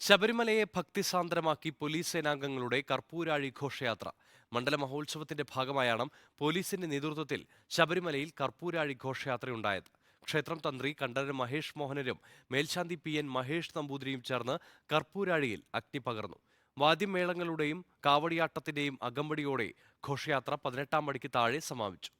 ശബരിമലയെ ഭക്തിസാന്ദ്രമാക്കി പോലീസ് സേനാംഗങ്ങളുടെ കർപ്പൂരാഴി ഘോഷയാത്ര. മണ്ഡല മഹോത്സവത്തിന്റെ ഭാഗമായാണ് പോലീസിന്റെ നേതൃത്വത്തിൽ ശബരിമലയിൽ കർപ്പൂരാഴി ഘോഷയാത്രയുണ്ടായത്. ക്ഷേത്രം തന്ത്രി കണ്ഠരര് മഹേഷ് മോഹനരും മേൽശാന്തി PN മഹേഷ് നമ്പൂതിരിയും ചേർന്ന് കർപ്പൂരാഴിയിൽ അഗ്നി പകർന്നു. വാദ്യമേളങ്ങളുടെയും കാവടിയാട്ടത്തിന്റെയും അകമ്പടിയോടെ ഘോഷയാത്ര 18-ാം പടിക്ക് താഴെ സമാപിച്ചു.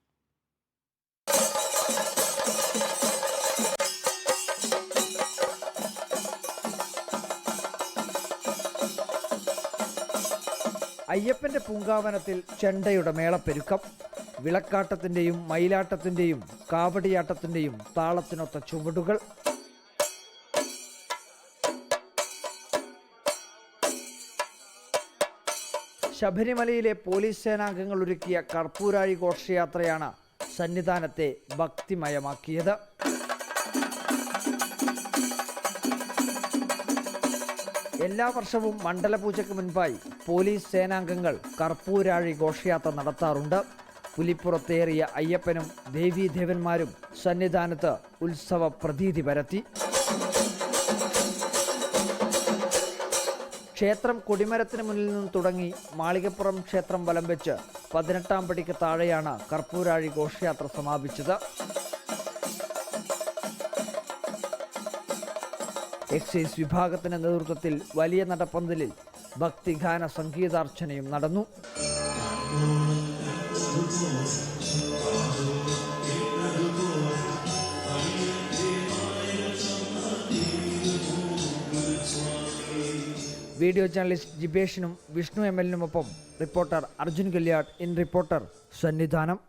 അയ്യപ്പന്റെ പൂങ്കാവനത്തിൽ ചെണ്ടയുടെ മേളപ്പെരുക്കം. വിളക്കാട്ടത്തിന്റെയും മയിലാട്ടത്തിന്റെയും കാവടിയാട്ടത്തിന്റെയും താളത്തിനൊത്ത ചുവടുകൾ. ശബരിമലയിലെ പോലീസ് സേനാംഗങ്ങൾ ഒരുക്കിയ കർപ്പൂരാഴി ഘോഷയാത്രയാണ് സന്നിധാനത്തെ ഭക്തിമയമാക്കിയത്. എല്ലാ വർഷവും മണ്ഡലപൂജയ്ക്ക് മുൻപായി പോലീസ് സേനാംഗങ്ങൾ കർപ്പൂരാഴി ഘോഷയാത്ര നടത്താറുണ്ട്. പുലിപ്പുറത്തേറിയ അയ്യപ്പനും ദേവീദേവന്മാരും സന്നിധാനത്ത് ഉത്സവ പ്രതീതി പരത്തി. ക്ഷേത്രം കൊടിമരത്തിന് മുന്നിൽ നിന്നും തുടങ്ങി മാളികപ്പുറം ക്ഷേത്രം വലം വെച്ച് 18-ാം പടിക്ക് താഴെയാണ് കർപ്പൂരാഴി ഘോഷയാത്ര സമാപിച്ചത്. എക്സൈസ് വിഭാഗത്തിന്റെ നേതൃത്വത്തിൽ വലിയ നടപ്പന്തലിൽ ഭക്തിഗാന സംഗീതാർച്ചനയും നടന്നു. വീഡിയോ ജേർണലിസ്റ്റ് ജിബേഷിനും വിഷ്ണു MLനുമൊപ്പം reporter Arjun Galyatt. In reporter Sannidhanam.